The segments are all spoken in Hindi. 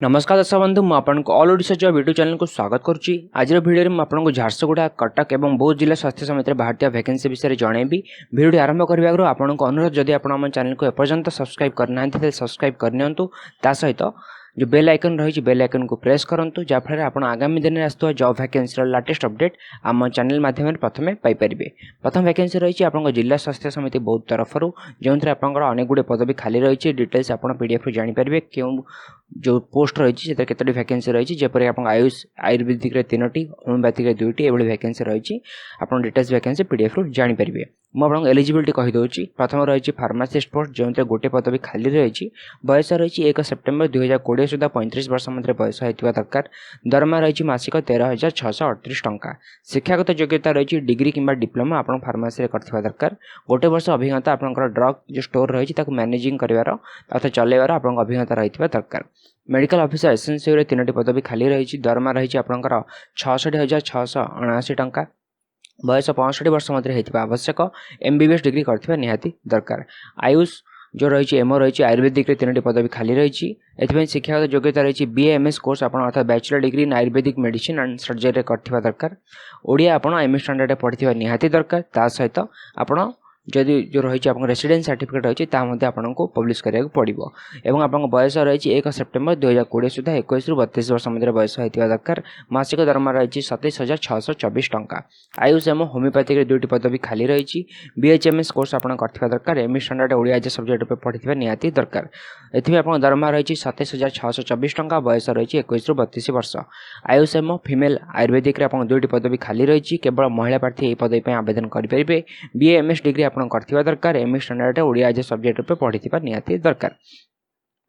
नमस्कार दर्शक बंधु मुझे all Odisha job YouTube channel को स्वागत करुच्ची। आज वीडियो में आपको झारसुगुड़ा कटक और बौद्ध जिला स्वास्थ्य समिति बाहर वैकेंसी विषय जनइबी। वीडियो आरंभ करने आगे आपको अनुरोध जदि आप चैनल को एपर्यंत सब्सक्राइब करना सब्सक्राइब करनी सहित जो बेल आइकन रही बेल आइकन को प्रेस करूँ जहाँफल आप आगामी दिन में आसुवा जॉब वैकेंसी लाटेस्ट अपडेट आम चैनल माध्यम प्रथम पाइपर। प्रथम वैकेंसी रही आप जिला स्वास्थ्य समिति बौद्ध तरफ जो आपंकर अनेक गुड़े पदवी खाली रही डिटेल्स आप पीडीएफ जानीपर क्यों जो पोस्ट रही है केतोटी वैकेंसी रही जपरी आप आयुष आयुर्वेदिक 3टी होमियोपैथिक 2टी एभली वैकेंसी रही आप डिटेल्स वैकेंसी पीडीएफ जानीपर। मुझे एलिजिबिलिटी कहीदे प्रथम रही फार्मासीस्ट पोस्ट जो गोटे पदवी खाली रही बयस रही 1 सेप्टेम्बर 2020 सुधा 35 वर्ष मध्य बयस होता दरकार। दरमा रही मासिक 13,638 टंका। शिक्षागत योग्यता रही डिग्री किंबा डिप्लोमा आप फार्मासी करथिबा दरकार। गोटे वर्ष अभिज्ञता आपंकर ड्रग जो स्टोर रही मैनेजिंग कर अर्थात चलैबार आप अभिज्ञता रही दरकार। मेडिकल ऑफिसर एसएनसीओ 3टी पदवी खाली रही दरमा रही आपंकर 66,679 टंका। बयस 65 वर्ष मध्य होता आवश्यक। एमबीबीएस डिग्री करथिबा निहाती दरकार। आयुष जो रही एमओ रही आयुर्वेदिक 3टी पदवी खाली रही एथि शिक्षागत योग्यता रही बीएमएस कोर्स आप अर्थात bachelor degree in Ayurvedic medicine and surgery करथिबा दरकार। ओडिया आप एमए स्टैंडर्ड पढ़िथिबा निहाती दरकार। ता सहित आप जदि जो रही आप रेसिडेंस सर्टिफिकेट रही आपको पब्लिश कराया पड़ो। एवं आप बयस रही 1 सेप्टेम्बर 2020 सुधा 21 ରୁ 32 वर्ष मध्य बयस होता दरकार। मासिक दरमा रही 27,624 टंका। आयुष एम होमियोपैथिक 2टी पदवी खाली रही बीएचएमएस कोर्स आप करथिबा दरकार। ME standard Odia as subject पे पढ़िथिबा निहाती दरकार। एथि आप दरमा रही 27,624 टंका। बयस रही 21 ରୁ 32 वर्ष। आयुष एम फीमेल आयुर्वेदिक 2टी पदवी खाली रही केवल महिला प्रार्थी यह पदवी आवेदन करेंगे। बीएमएस डिग्री आप दरकार। ME standard Odia as subject पे पढ़िथिबा निहाती दरकार।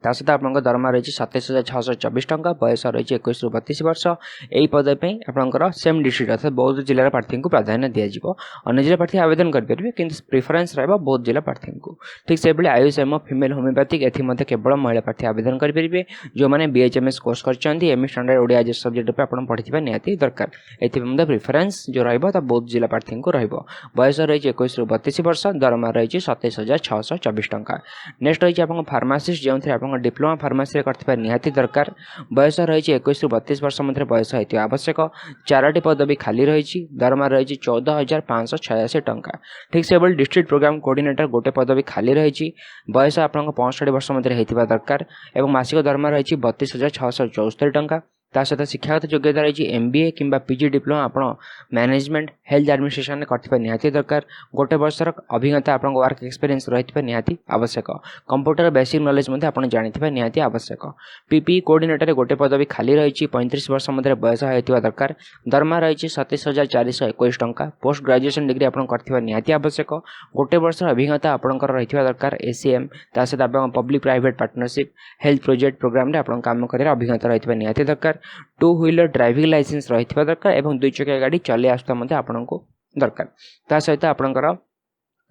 ता सहित आप दरमा रही 27,624 टंका। बयस रही 21 ରୁ 32 वर्ष। यही पदवी आपंकर सेम डिस्ट्रिक्ट अर्थात बौद्ध जिलार प्रार्थी को प्राधान्य दिज्व। अन्य जिला प्रार्थी आवेदन करेंगे किंतु प्रिफरेन्स रहा बौद्ध जिला प्रार्थी को। ठीक से भाई आयुष एम फीमेल होमियोपैथिक एथि केवल महिला प्रार्थी आवेदन करेंगे जो मैंने बीएचएमएस कोर्स कर ME standard Odia as subject पे आप पढ़िथिबा निहाती दरकार। एथि प्रिफरेन्स जो रहा बौद्ध जिला प्रार्थी को रहिबो। बयस रही 21 ରୁ 32 वर्ष। दरमा रही 27,624 टंका। नेक्स्ट रही आप फार्मासीस्ट जो डिप्लोमा फार्मासी करथिबा निहाती दरकार। बयस रही 21 ରୁ 32 वर्ष मध्य बयस होता आवश्यक। 4टी पदवी खाली रही दरमा रही 14,586 टंका। ठीक से भाई डिस्ट्रिक्ट प्रोग्राम कोऑर्डिनेटर गोटे पदवी खाली रही बयस आप 65 वर्ष मध्य होता दरकार। एवं मासिक दरमा रही 32,674 टंका। ता सहित शिक्षागत योग्यता रही एमबीए किंबा पीजी डिप्लोमा आप मैनेजमेंट हेल्थ एडमिनिस्ट्रेशन करथिबा निहाती दरकार। गोटे वर्षर अभिज्ञता आप वर्क एक्सपीरियंस रही निहाती आवश्यक। कंप्यूटर बेसिक नॉलेज आप जानिथिबा निहाती आवश्यक। पीपी कोऑर्डिनेटर गोटे पदवी खाली रही 35 वर्ष मध्य बयस होता दरकार। दरमा रही 27,421 टंका। पोस्ट ग्रेजुएशन डिग्री आप करथिबा निहाती आवश्यक। गोटे वर्षर अभिज्ञता आपंकर रही दरकार एसीएम ता सहित आप public private partnership health project programme रे आप काम कर अभिज्ञता रही निहाती दरकार। 2 व्हीलर ड्राइविंग लाइसेंस रही दरकार एवं 2 चकिया गाड़ी चले आसुता आपको दरकार। ता सहित आपंकर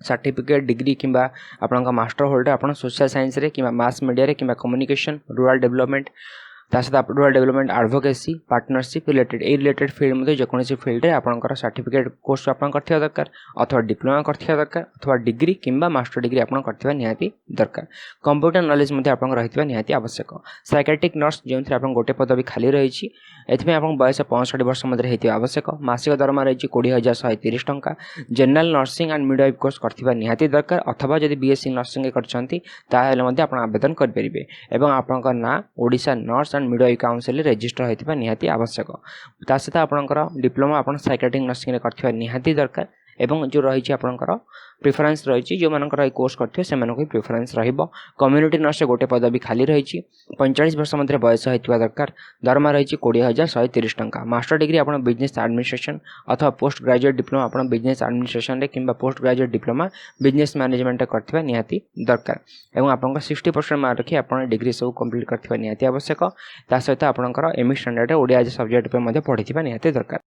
सर्टिफिकेट डिग्री किंबा आपंका मास्टर होल्डर आप सोशल साइंस रे किंबा मास मीडिया रे किंबा कम्युनिकेशन रूरल डेवलपमेंट ता सहित आप rural development advocacy partnership related ए रिलेटेड फील्ड में जेकोसी फील्ड रे आपंकर सर्टिफिकेट कोर्स आप करथिबा दरकार अथवा डिप्लोमा करथिबा दरकार अथवा डिग्री किंबा मास्टर डिग्री आप करथिबा निहाती दरकार। कंप्यूटर नॉलेज मध्ये आपंकर रहितबा निहाती आवश्यक। साइकेट्रिक नर्स जो आप गोटे पदवी खाली रही एथि आप बयस 65 वर्ष मध्य होता आवश्यक। मासिक दरमा रही 20,130 टंका। General nursing and midwife course करथिबा निहाती दरकार अथवा जदि बीएससी नर्सिंग करछंती ताहेले मध्ये आप आवेदन करेंगे एवं आपंकर ना Odisha nurse and midwife council register होता निहाती आवश्यक। ता सहित आपंकर डिप्लोमा आप साइकेट्रिक नर्सिंग करथिबा निहाती दरकार। एवं जो रही आपंकर प्रिफरेन्स रही जो मान कोर्स करते से प्रिफरेन्स रहिबो। कम्युनिटी नर्स गोटे पदवी खाली रही 45 वर्ष मध्य बयस होता दरकार। दरमा रही 20,130 टंका। मास्टर डिग्री आप बिजनेस एडमिनिस्ट्रेशन अथवा पोस्ट ग्रेजुएट डिप्लोमा आप बिजनेस एडमिनिस्ट्रेशन रे किंबा post graduate diploma business management करथिबा निहाती दरकार। एवं आपन 60% मार्क रखी आप डिग्री सब कंप्लीट करथिबा निहाती आवश्यक। ता सहित आपनकर एमई स्टैंडर्ड ओडिया सब्जेक्ट पे पढ़िथिबा निहाती दरकार।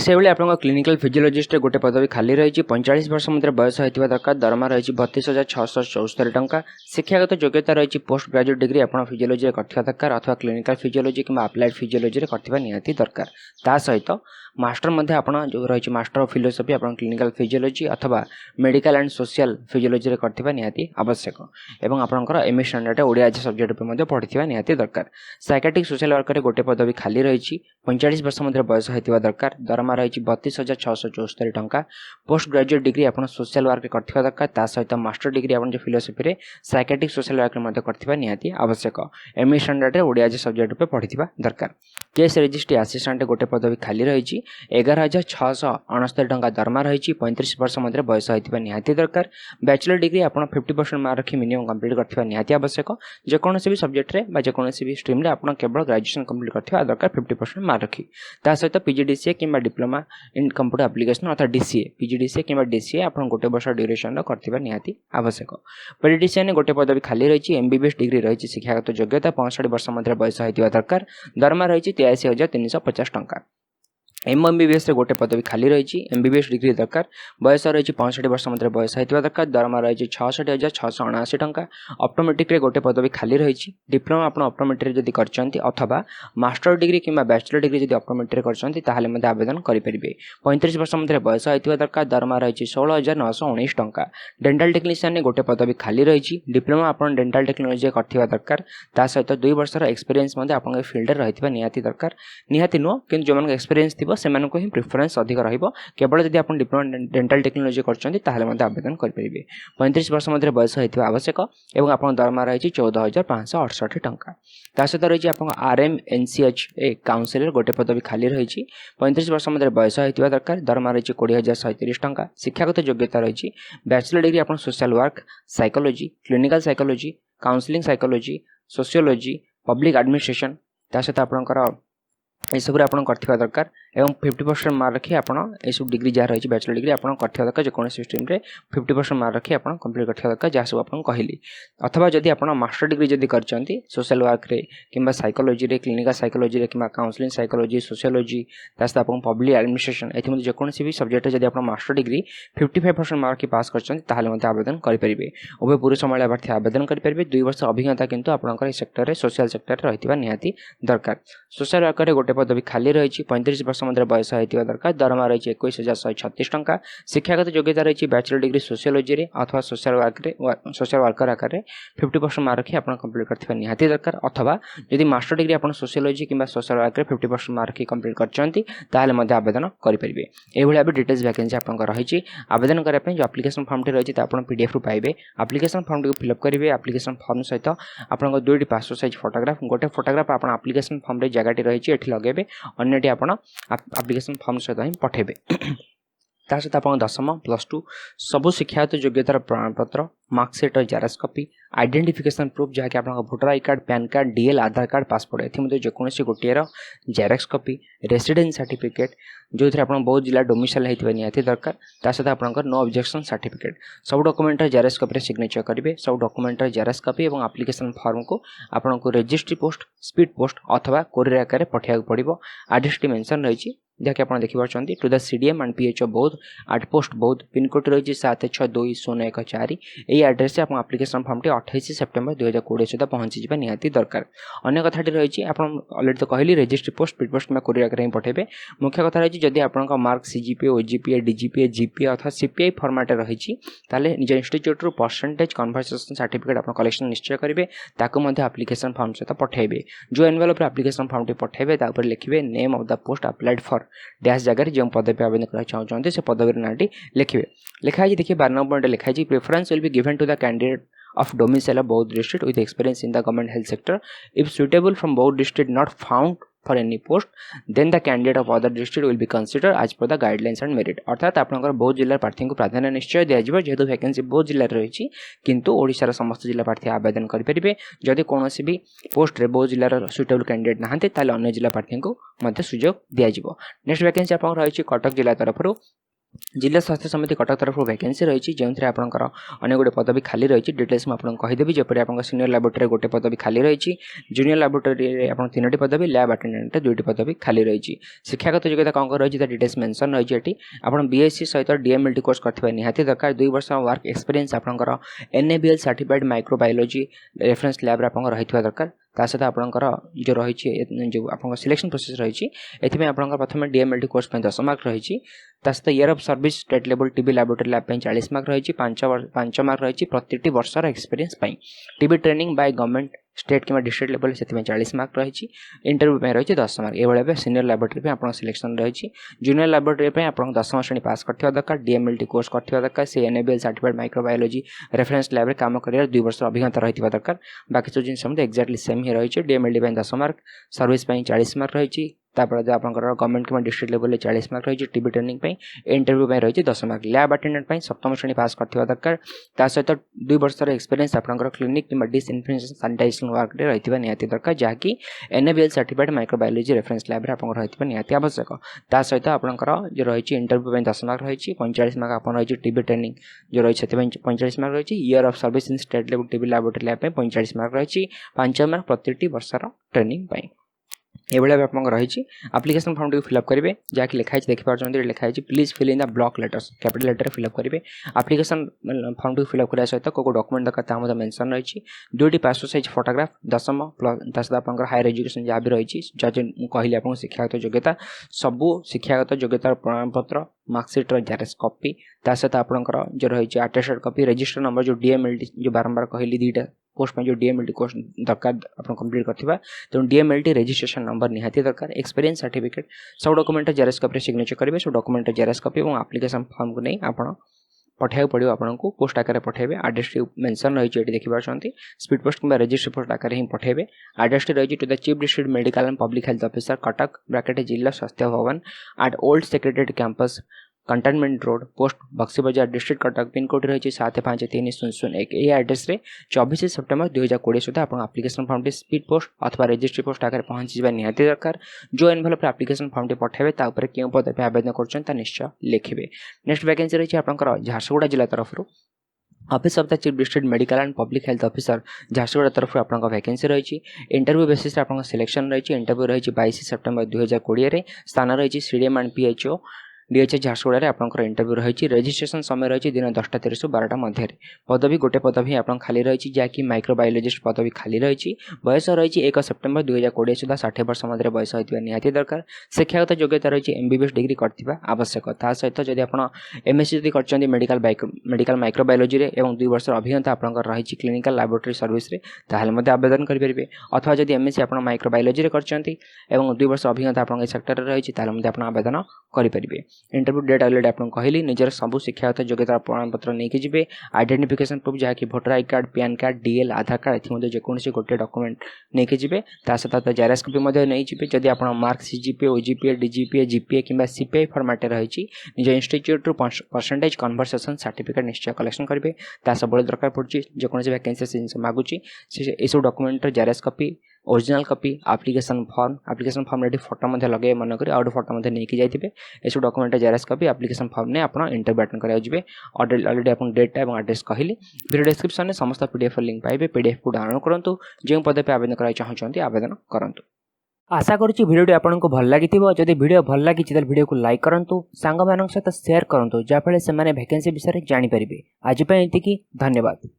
नेक्स्ट से आपको क्लिनिकल फिजियोलॉजिस्ट गोटे पदवी खाली रही 45 वर्ष मध्य बयस होता दरकार दरमा रही 32,674 टंका शिक्षागत योग्यता रही पोस्ट ग्रेजुएट डिग्री आप फिजियोलॉजी करथिबा दरकार अथवा क्लिनिकल फिजियोलॉजी कि अप्लाइड फिजियोलॉजी करथिबा निहाती दरकार ता सहित मास्टर मध्य आपण जो रही मास्टर ऑफ फिलोसफी आप क्लिनिकल फिजियोलॉजी अथवा मेडिकल एंड सोशल फिजियोलॉजी करथिबा निहाती आवश्यक एवं आपनकर एमए स्टैंडर्ड ओडिया सब्जेक्ट पे मध्य पढ़िथिबा निहाती दरकार साइकेट्रिक सोशल वर्कर गोटे पदवी खाली रही 45 वर्ष मध्य बयस होता दरकार दरमा रही 32,674 टंका पोस्ट ग्रेजुएट डिग्री आप सोशल वर्क करथिबा दरकार ता सहित मास्टर डिग्री आप फिलोसफी रे साइकेट्रिक सोशल वर्क मध्य करथिबा निहाती आवश्यक एमए स्टैंडर्ड ओडिया सब्जेक्ट पे पढ़िथिबा दरकार केस रजिस्ट्री असिस्टेंट गोटे पदवी खाली रही 11,669 टंका दरमा रही 35 वर्ष मध्य बयस होता निहाती दरकार बैचलर डिग्री आप 50% मार्क रखी मिनिमम कंप्लीट करथिबा निहाती आवश्यक जेकोसी भी सब्जेक्ट रे जेकोसी भी स्ट्रीम रे आप केवल ग्रेजुएशन कंप्लीट करथिबा दरकार 50% मार्क रखी ता सहित पीजीडीसीए किंबा डिप्लोमा इन कंप्यूटर एप्लिकेशन अर्थात डीसीए पीजीडीसीए किंबा डीसीए आप गोटे वर्ष ड्यूरेशन करथिबा निहाती आवश्यक पॉलिटिशियन गोटे पदवी खाली रही एमबीबीएस डिग्री रही शिक्षागत योग्यता 65 वर्ष मध्य बयस होता दरकार दरमा रही 83,350 टंका एमबीबीएस गोटे पदवी खाली रही एमबीबीएस डिग्री दरकार बयस रही 65 वर्ष मध्य बयस होता दरकार दरमा रही 66,679 टंका ऑप्टोमेट्रिक गोटे पदवी खाली रही डिप्लोमा आप ऑप्टोमेट्रिक जदि करछंती अथवा मास्टर डिग्री किंबा बैचलर डिग्री जदि ऑप्टोमेट्रिक करछंती ताहाले मध्ये आवेदन करि परिबे 35 वर्ष मध्य बयस होता दरकार दरमा रही 16,919 टंका डेंटल टेक्नीशियन गोटे पदवी खाली रही डिप्लोमा आप डेंटल टेक्नोलॉजी करथिबा दरकार ता सहित 2 वर्षर एक्सपीरियंस मध्ये आपन फील्ड रे रहितबा निहाती दरकार निहाती नो किंतु जो मन एक्सपीरियंस थिबो सेमान को ही प्रिफरेंस अधिक रहिबो केवल जदि आपन डिप्लोमा डेंटल टेक्नोलॉजी करछंती ताहाले मध्ये आवेदन करि परिबे 35 वर्ष मध्य बयस होइतिबा आवश्यक एवं आपन दरमा रही 14,568 टंका ता सहित रही आपन आरएम एनसीएच ए काउंसिलर गोटे पदवी खाली रही 35 वर्ष मध्य बयस होइतिबा दरकार दरमा रही 20,037 टंका शिक्षागत योग्यता रही बैचलर डिग्री आपन social work psychology clinical psychology counselling psychology sociology public administration ता सहित आपनकर एसबू आप दरकार एवं 50% मार्क रखी आप डिग्री जहाँ रही बैचलर डिग्री आप दरकार जेकोसी स्ट्रीम रे 50% मार्क रखी आप कंप्लीट कर दरकार जहाँ सब आपको कहली अथवा जदि आप मास्टर डिग्री जदि करछंती सोशल वर्क रे किंबा साइकोलॉजी रे क्लिनिकल साइकोलॉजी रे किंबा काउंसलिंग साइकोलॉजी सोशियोलॉजी तास आप पब्लिक एडमिनिस्ट्रेशन एथि जेकोसी भी सब्जेक्ट जदि आप मास्टर डिग्री 55% मार्क की पास करछंती ताहाले मध्ये आवेदन करि परिबे उभय पुरुष महिला प्रार्थी आवेदन करि परिबे 2 वर्ष अभिज्ञता किंतु आपनकर ए सेक्टर रे सोशल सेक्टर रे रहितबा निहाती दरकार सोशल वर्क रे गोटे पदवी खाली रही 35 वर्ष मध्य बयस होता दरकार दरमा रही 21,136 टंका शिक्षागत योग्यता रही बैचलर डिग्री सोशियोलॉजी रे अथवा सोशल वर्कर आकार रे 50% मार्क रखी आप कंप्लीट करथिबा निहाती दरकार अथवा यदि मास्टर डिग्री आप सोशियोलॉजी किंबा सोशल वर्क रे 50% मार्क रखी कंप्लीट करछंती ताहाले मध्ये आवेदन करि परिबे ए भली अबे डिटेल्स वैकेंसी आपन रही आवेदन करै पे जो एप्लिकेशन फॉर्म टी रही आपन पीडीएफ रु पाइबे एप्लिकेशन फॉर्म टी फिल अप करिवे एप्लिकेशन फॉर्म सहित आपन दुईटी पासपोर्ट साइज फोटोग्राफ गोटे फोटोग्राफ आपन एप्लिकेशन फॉर्म रे जगह रही एठी लगेबे अन्यटी आपण एप्लिकेशन फॉर्म सहित ही पठेबे ता सहित आप 10th प्लस 2 सबु शिक्षागत योग्यतार प्रमाणपत्र marksheet xerox copy identification proof जहाँकि आप voter I card pan card DL Aadhaar card passport एथि जेकोसी गोटे जेरॉक्स कॉपी रेसिडेंस सर्टिफिकेट जो थे आप बहुत जिला डोमिसाइल होता निहाती दरकार ता सहित आपंकर नो ऑब्जेक्शन सर्टिफिकेट सब डॉक्यूमेंट जेरॉक्स कॉपी सिग्नेचर करेंगे सब डॉक्यूमेंट जेरॉक्स कॉपी और एप्लिकेशन फॉर्म को आपको रजिस्ट्री पोस्ट स्पीड पोस्ट अथवा कोरियर आकार पठाया पड़ो एड्रेस टी मेंशन रही जहाँकि आप देखिए to the CDM and PHO Boudh आट पोस्ट बौद्ध पिनकोड रही 762014 यही एड्रेस आप एप्लिकेशन फॉर्म टी 28 सेप्टेम्बर 2020 सुधा पहुँची निहाती दरकार अन्य कथाटी रही आप अलरेडी तो कहली रजिस्ट्री पोस्ट स्पीड पोस्ट में कोरियर आकार ही पठेबे मुख्य कथा रही जदि आपंक mark CGPA OGPA DGPA GPA अथवा सीपीआई फॉर्मेट रही ताले निज इंस्टीट्यूट परसेंटेज कन्वर्सेशन सर्टिफिकेट आप कलेक्शन निश्चय करेंगे ताकू एप्लिकेशन फॉर्म सहित पठेबे जो एनवेलप एप्लिकेशन फॉर्म टी पठेबे तापर लिखिबे name of the post applied for dash जगह जो पदवी आवेदन करना चाहते से पदवी नाटी लिखिए लिखाई देखिए 12 पॉइंट लिखाई preference will be given to the candidate of domicile of Baudd district with experience in the government health sector. If suitable from Baudd district not found for any post, then the candidate of other district will be considered as per the guidelines and merit. अर्थात आपनकर बौद्ध जिला प्रार्थी को प्राधान्य निश्चय दिया जिवो जेहेतु वैकेंसी बौद्ध जिला रही किंतु ओडिशार समस्त जिला प्रार्थी आवेदन करि परिबे जदि कोनोसी भी पोस्ट रे बौद्ध जिलार सुटेबल कैंडिडेट नाहंते ताले अन्य जिला प्रार्थी को मध्य सुयोग दिया जिवो नेक्स्ट वैकेंसी आपन रही कटक जिला तरफ जिला स्वास्थ्य समिति कटक तरफ वैकेंसी रही जो आपंकर अनेक गुड़े पदवी खाली रही डिटेल्स मुझे कहीदेवी जपरी आप सीनियर लैबोरेटरी गोटे पदवी खाली रही जूनियर लैबोरेटरी आप 3टी पदवी लैब अटेंडेंट 2टी पदवी खाली रही शिक्षागत योग्यता कौन रही डिटेल्स मेंशन रही आप बीएससी सहित डीएमएलटी कोर्स करथिबा निहाती दरकार 2 वर्ष वर्क एक्सपीरियंस आपंकर NABL certified microbiology reference lab आप रही दरकार ता सहित आपंकर जो रही जो आप सिलेक्शन प्रोसेस रही एपाई प्रथम डीएमएलटी कोर्स 10 मार्क रही सहित year of service state level TB laboratory lab 40 mark रही 5 मार्क रही प्रति वर्षर experience TB training by government state कि डिस्ट्रिक्ट लेवल से 40 मार्क रही इंटरव्यू रही 10 मार्क ये सीनियर लैबोरेटरी आप सिलेक्शन रही जूनियर लैबोरेटरी आप 10 श्रेणी पास करथिबा दरकार डीएमएलटी कोर्स करथिबा दरकार से NABL certified microbiology reference lab काम कर 2 वर्ष अभिज्ञता रही दरकार बाकी सब जिन एक्जाक्टली सेम ही रही डीएमएलटी 10 मार्क सर्विस 40 मार्क रही तापर जो आपंकर गवर्नमेंट कि डिस्ट्रिक्ट लेवल 40 मार्क रही टीबी ट्रेनिंग इंटरव्यू रही 10 मार्क लैब अटेंडेंट सप्तम श्रेणी पास करथिबा दरकार ता सहित 2 वर्षर एक्सपीरियंस आपंकर क्लिनिक कि डिसइनफेक्शन सैनिटाइजेशन वर्क रे रही निहाती दरकार जहाँकि NABL certified microbiology reference lab रे आपंकर रही निहाती आवश्यक ता सहित आपंकर जो रही इंटरव्यू 10 मार्क रही 45 मार्क आप रही टीबी ट्रेनिंग जो रही 45 मार्क रही year of service in state level TB laboratory lab 45 mark रही 5 मार्क प्रति वर्षर ट्रेनिंग ये आप रही एप्लिकेशन फॉर्म टी फिलअप करेंगे जहाँकि लिखाई देखिए लिखाई please fill in the block letters capital letter fill up करेंगे एप्लिकेशन फॉर्म टी फिलअप करने सहित को डॉक्यूमेंट दरकार मेंशन रही 2टी पासपोर्ट साइज फोटोग्राफ 10वीं प्लस आप हायर एजुकेशन जहाँ भी रही कहली आप शिक्षागत योग्यता सबू शिक्षागत योग्यता प्रमाणपत्र मार्कसीट जेरेक्स कॉपी ता सहित आपंकर जो रही अटेस्टेड कॉपी रजिस्टर नंबर जो डीएमएलटी जो बारंबार कहली 2टा पोस्ट में जो डीएमएलटी कोर्स दरकार आप कंप्लीट करथिबा तो डीएमएलटी रजिस्ट्रेशन नंबर निहाती दरकार एक्सपीरियंस सर्टिफिकेट सब डॉक्यूमेंट जेरेक्स कॉपी सिग्नेचर करेंगे सब डॉक्यूमेंट जेरेक्स कॉपी और एप्लिकेशन फॉर्म को नहीं आप पठाइक पड़ो आपको पोस्ट आकार पठेबे एड्रेस मेंशन रही देखिए स्पीड पोस्ट कि रजिस्टर पोस्ट आकार ही पठेबे एड्रेस रही to the chief district medical and public health officer Cuttack bracket जिला स्वास्थ्य भवन at old secretariat campus cantonment road post Buxi Bazar district Cuttack pin code रही 753001 ये एड्रेस रे 24 सेप्टेम्बर 2020 सुधा आप एप्लिकेशन फॉर्म स्पीड पोस्ट अथवा रजिस्ट्री पोस्ट आकार पहुंची जाए निहाती दरकार जो एनवेलप एप्लिकेशन फॉर्म पठेबे क्यों पदवी आवेदन कर निश्चय लिखे नेक्स्ट वैकेंसी रही आपंकर झारसुगुड़ा जिला तरफ office of the chief district medical and public health officer Jharsuguda तरफ आपंकर वैकेंसी रही इंटरव्यू बेसिस आप सिलेक्शन रही इंटरव्यू रही 22 सेप्टेम्बर 2020 स्थान रही CDM and PHO DHA Jharsuguda आपंकर इंटरव्यू रही रजिस्ट्रेशन समय रही दिन 10टा 30 12टा मध्य पदवी गोटे पदवी आप खाली रही जहाँकि माइक्रोबायोलॉजिस्ट पदवी खाली रही बयस रही 1 सेप्टेम्बर 2020 सुधा 60 वर्ष मध्य बयस होता निहाती दरकार शिक्षागत योग्यता रही एमबीबीएस डिग्री करथिबा आवश्यक ता सहित जदि आप एमएससी जदि करछन्ती मेडिकल माइक्रोबायोलॉजी रे एवं 2 वर्ष अभिज्ञता आपंकर रही क्लिनिकल लैबोरेटरी सर्विस रे ताहाले मध्ये आवेदन करिपरिबे अथवा जदि एमएससी आप माइक्रोबायोलॉजी रे करछन्ती एवं 2 वर्ष अभिज्ञता आपन सेक्टर रे रही ताहाले मध्ये आप आवेदन करिपरिबे इंटरव्यू डेट अलरेडी आपको कहली निजर सब शिक्षागत योग्यता प्रमाणपत्र नहीं कि आइडेंटिफिकेशन प्रूफ जहाँकि voter I card pan card DL Aadhaar card ये जेकोसी गोटे डॉक्यूमेंट नहीं कि सहित जेरेक्स कॉपी नहीं जी जदि आप mark CGPA OGPA DGPA GPA कि सीपीआई फॉर्मेट रही निज इंस्टीट्यूट परसेंटेज कन्वर्सेशन सर्टिफिकेट निश्चय कलेक्शन करेंगे सब दरकार पड़ी जेकोसी वैकेंसी जिन मागुची ये सब document xerox copy original copy application form ready photo लगे मनक आउट फोटो नहीं जाइए ये document xerox copy application form ने आप इंटरव्यू अटेंड कराइए अलरेडी आप डेटा और एड्रेस कहली वीडियो डिस्क्रिप्शन में समस्त पीडीएफ लिंक पाइबे पीडीएफ को डाउनलोड करूँ जो पदवी आवेदन कराई चाहते आवेदन करूँ आशा करुच्ची भिडियो आपको भल लगी जदि भिडियो भल लगी भिडियो को लाइक करूँ सांग सहित शेयर करूँ जहाँफल से वैकेंसी विषय में जानीपर आज धन्यवाद।